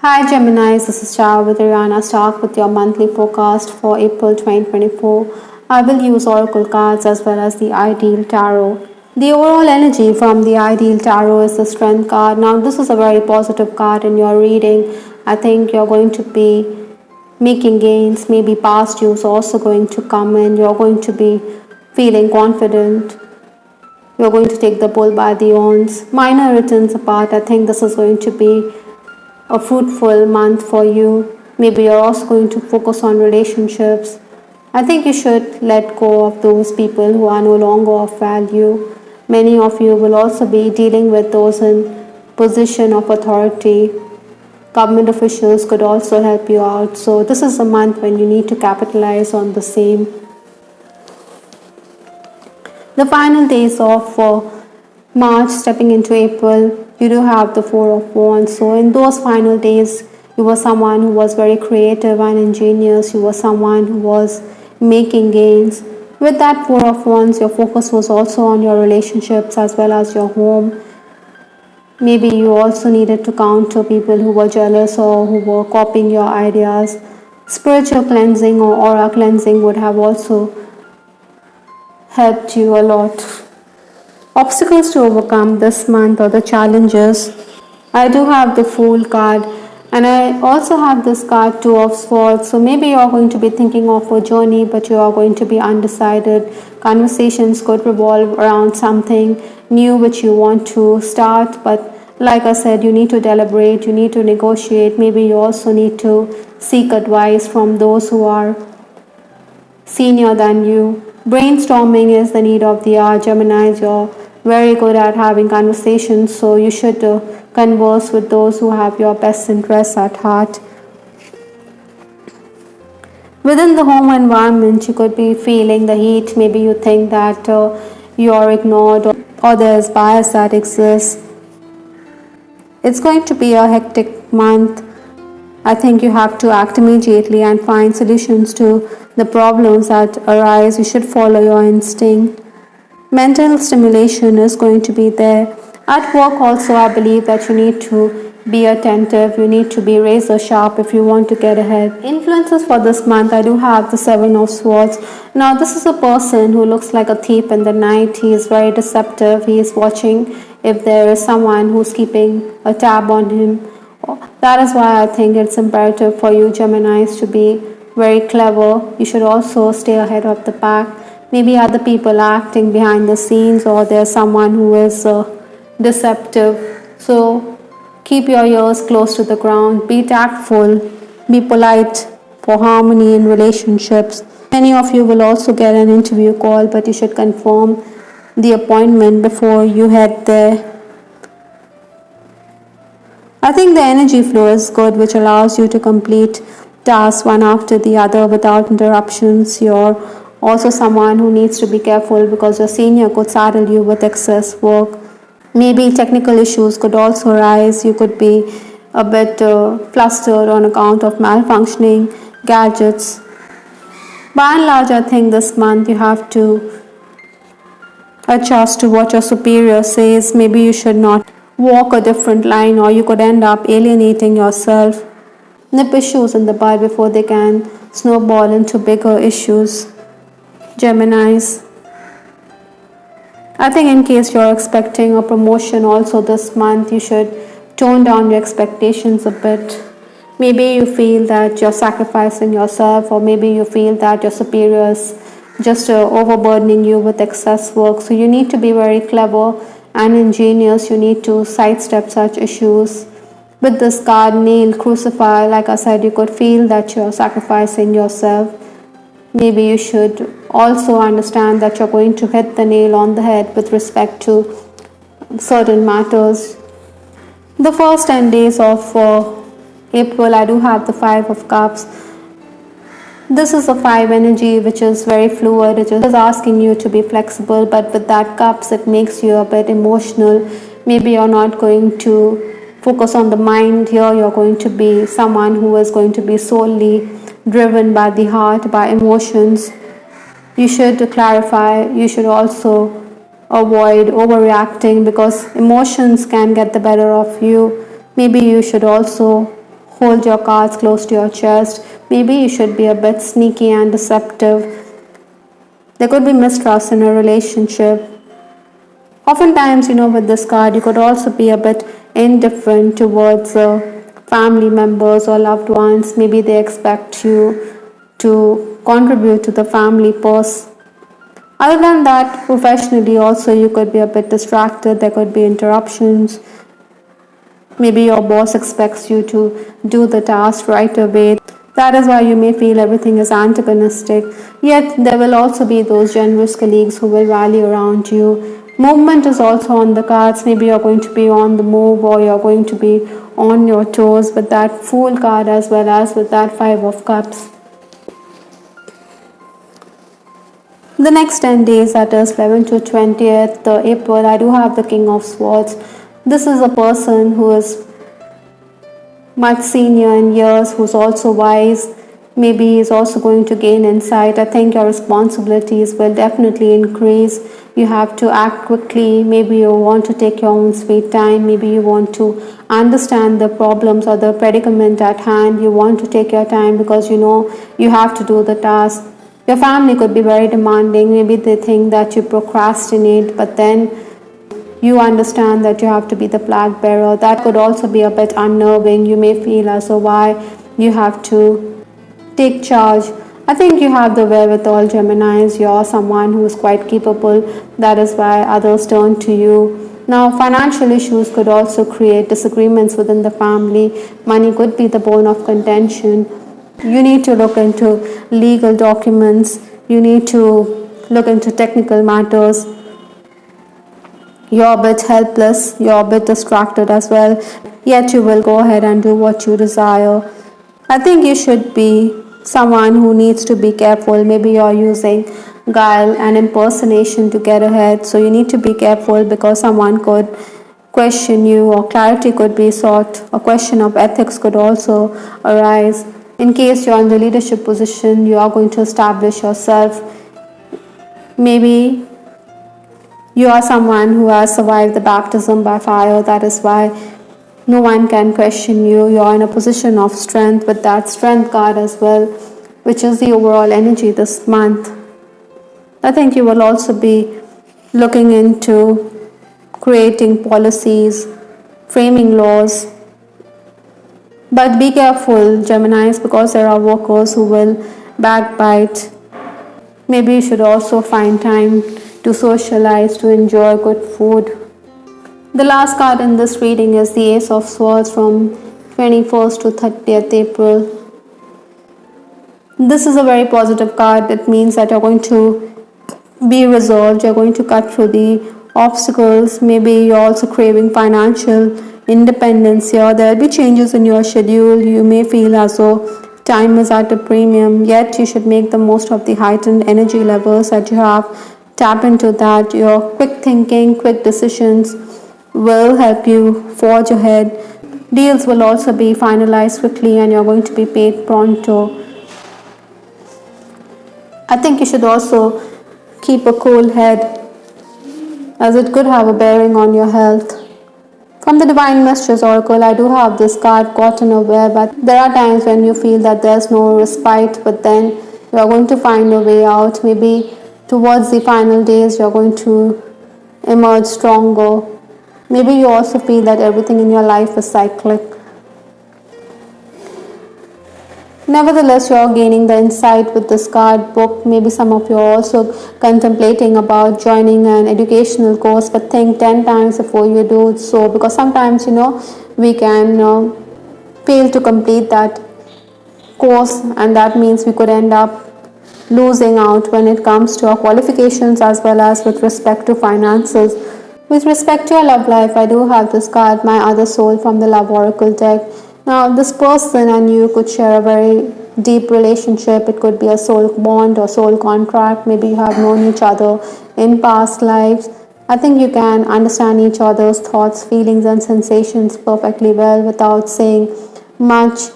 Hi Geminis, this is Char with Ariana. Start with your monthly forecast for April 2024. I will use oracle cards as well as the ideal tarot. The overall energy from the ideal tarot is the strength card. Now this is a very positive card in your reading. I think you're going to be making gains. Maybe past you is also going to come in. You're going to be feeling confident. You're going to take the bull by the horns. Minor returns apart, I think this is going to be a fruitful month for you. Maybe you're also going to focus on relationships. I think you should let go of those people who are no longer of value. Many of you will also be dealing with those in position of authority. Government officials could also help you out. So this is a month when you need to capitalize on the same. The final days of March stepping into April, you do have the Four of Wands. So in those final days, you were someone who was very creative and ingenious. You were someone who was making gains. With that Four of Wands, your focus was also on your relationships as well as your home. Maybe you also needed to counter people who were jealous or who were copying your ideas. Spiritual cleansing or aura cleansing would have also helped you a lot. Obstacles to overcome this month or the challenges. I do have the Fool card and I also have this card Two of Swords. So maybe you are going to be thinking of a journey but you are going to be undecided. Conversations could revolve around something new which you want to start, but like I said, you need to deliberate, you need to negotiate. Maybe you also need to seek advice from those who are senior than you. Brainstorming is the need of the hour. Geminis, you're very good at having conversations, so you should converse with those who have your best interests at heart. Within the home environment, you could be feeling the heat. Maybe you think that you are ignored or there's bias that exists. It's going to be a hectic month. I think you have to act immediately and find solutions to the problems that arise. You should follow your instinct. Mental stimulation is going to be there. At work also, I believe that you need to be attentive. You need to be razor sharp if you want to get ahead. Influences for this month, I do have the Seven of Swords. Now this is a person who looks like a thief in the night. He is very deceptive. He is watching if there is someone who's keeping a tab on him. That is why I think it's imperative for you Geminis to be very clever. You should also stay ahead of the pack. Maybe other people are acting behind the scenes or there's someone who is deceptive. So keep your ears close to the ground. Be tactful. Be polite for harmony in relationships. Many of you will also get an interview call, but you should confirm the appointment before you head there. I think the energy flow is good, which allows you to complete tasks one after the other without interruptions. You're also someone who needs to be careful because your senior could saddle you with excess work. Maybe technical issues could also arise. You could be a bit flustered on account of malfunctioning gadgets. By and large, I think this month you have to adjust to what your superior says. Maybe you should not walk a different line or you could end up alienating yourself. Nip issues in the bud before they can snowball into bigger issues. Geminis, I think in case you're expecting a promotion also this month, you should tone down your expectations a bit. Maybe you feel that you're sacrificing yourself, or maybe you feel that your superior is just overburdening you with excess work. So you need to be very clever and ingenious. You need to sidestep such issues. With this card, nail, crucify, like I said, you could feel that you're sacrificing yourself. Maybe you should also understand that you're going to hit the nail on the head with respect to certain matters. The first 10 days of April, I do have the Five of Cups. This is a 5 energy which is very fluid. It is asking you to be flexible, but with that cups, it makes you a bit emotional. Maybe you're not going to focus on the mind here. You're going to be someone who is going to be solely driven by the heart, by emotions. You should clarify. You should also avoid overreacting because emotions can get the better of you. Maybe you should also hold your cards close to your chest. Maybe you should be a bit sneaky and deceptive. There could be mistrust in a relationship. Oftentimes, with this card, you could also be a bit indifferent towards family members or loved ones. Maybe they expect you to contribute to the family purse. Other than that, professionally also you could be a bit distracted. There could be interruptions. Maybe your boss expects you to do the task right away. That is why you may feel everything is antagonistic. Yet there will also be those generous colleagues who will rally around you. Movement is also on the cards. Maybe you're going to be on the move or you're going to be on your toes with that Fool card as well as with that Five of Cups. The next 10 days, that is 11th to 20th April, I do have the King of Swords. This is a person who is much senior in years, who's also wise. Maybe is also going to gain insight. I think your responsibilities will definitely increase. You have to act quickly. Maybe you want to take your own sweet time. Maybe you want to understand the problems or the predicament at hand. You want to take your time because you have to do the task. Your family could be very demanding. Maybe they think that you procrastinate, but then you understand that you have to be the flag bearer. That could also be a bit unnerving. You may feel as though why you have to take charge. I think you have the wherewithal, Geminis. You're someone who is quite capable. That is why others turn to you. Now, financial issues could also create disagreements within the family. Money could be the bone of contention. You need to look into legal documents. You need to look into technical matters. You're a bit helpless. You're a bit distracted as well. Yet you will go ahead and do what you desire. I think you should be someone who needs to be careful. Maybe you're using guile and impersonation to get ahead. So you need to be careful because someone could question you or clarity could be sought. A question of ethics could also arise. In case you're in the leadership position, you are going to establish yourself. Maybe you are someone who has survived the baptism by fire. That is why no one can question you. You are in a position of strength with that strength card as well, which is the overall energy this month. I think you will also be looking into creating policies, framing laws. But be careful, Geminis, because there are workers who will backbite. Maybe you should also find time to socialize, to enjoy good food. The last card in this reading is the Ace of Swords from 21st to 30th April. This is a very positive card. It means that you're going to be resolved. You're going to cut through the obstacles. Maybe you're also craving financial independence here. There'll be changes in your schedule. You may feel as though time is at a premium, yet you should make the most of the heightened energy levels that you have. Tap into that. Your quick thinking, quick decisions will help you forge ahead. Deals will also be finalized quickly and you're going to be paid pronto. I think you should also keep a cool head as it could have a bearing on your health. From the Divine Mistress Oracle, I do have this card, Caught Unaware, but there are times when you feel that there's no respite, but then you are going to find a way out. Maybe towards the final days, you're going to emerge stronger. Maybe you also feel that everything in your life is cyclic. Nevertheless, you're gaining the insight with this card book. Maybe some of you are also contemplating about joining an educational course, but think 10 times before you do so, because sometimes we can fail to complete that course, and that means we could end up losing out when it comes to our qualifications as well as with respect to finances. With respect to your love life, I do have this card, My Other Soul, from the Love Oracle deck. Now, this person and you could share a very deep relationship. It could be a soul bond or soul contract. Maybe you have known each other in past lives. I think you can understand each other's thoughts, feelings, and sensations perfectly well without saying much.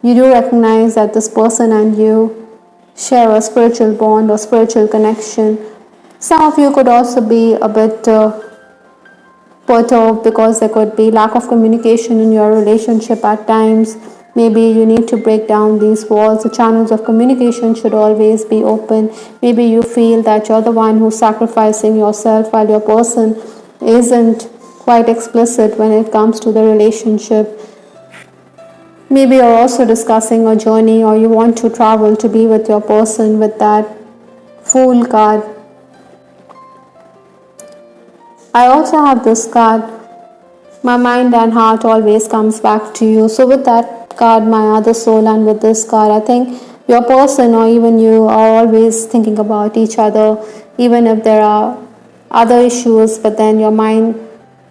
You do recognize that this person and you share a spiritual bond or spiritual connection. Some of you could also be a bit perturbed because there could be lack of communication in your relationship at times. Maybe you need to break down these walls. The channels of communication should always be open. Maybe you feel that you're the one who's sacrificing yourself while your person isn't quite explicit when it comes to the relationship. Maybe you're also discussing a journey, or you want to travel to be with your person with that Fool card. I also have this card. My mind and heart always comes back to you. So with that card, my other soul, and with this card, I think your person or even you are always thinking about each other, even if there are other issues, but then your mind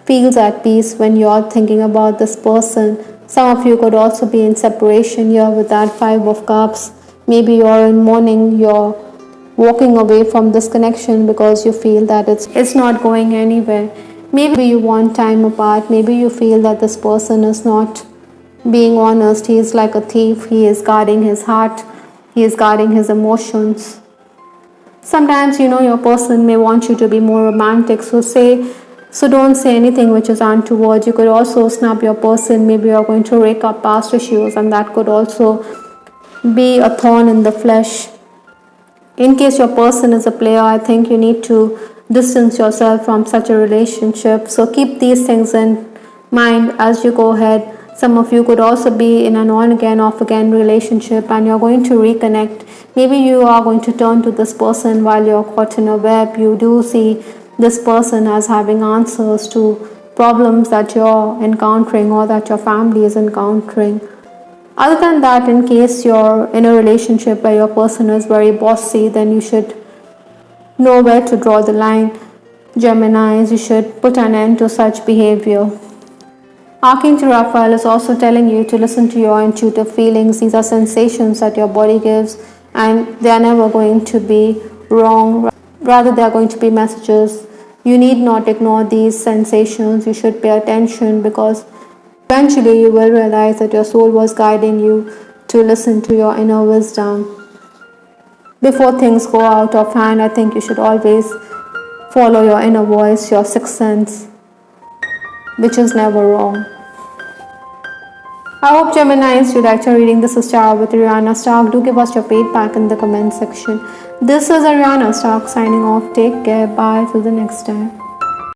feels at peace when you're thinking about this person. Some of you could also be in separation here with that Five of Cups. Maybe you're in mourning, you're walking away from this connection because you feel that it's not going anywhere. Maybe you want time apart. Maybe you feel that this person is not being honest. He is like a thief. He is guarding his heart. He is guarding his emotions. Sometimes, your person may want you to be more romantic. So don't say anything which is untoward. You could also snub your person. Maybe you're going to rake up past issues, and that could also be a thorn in the flesh. In case your person is a player, I think you need to distance yourself from such a relationship. So keep these things in mind as you go ahead. Some of you could also be in an on again, off again relationship, and you're going to reconnect. Maybe you are going to turn to this person while you're caught in a web. You do see this person as having answers to problems that you're encountering or that your family is encountering. Other than that, in case you're in a relationship where your person is very bossy, then you should know where to draw the line. Geminis, you should put an end to such behavior. Archangel Raphael is also telling you to listen to your intuitive feelings. These are sensations that your body gives, and they are never going to be wrong. Rather, they are going to be messages. You need not ignore these sensations. You should pay attention, because eventually you will realize that your soul was guiding you to listen to your inner wisdom. Before things go out of hand, I think you should always follow your inner voice, your sixth sense, which is never wrong. I hope Geminis you liked your reading. This is Tara with Ariana Stark. Do give us your feedback in the comment section. This is Ariana Stark signing off. Take care. Bye. Till the next time.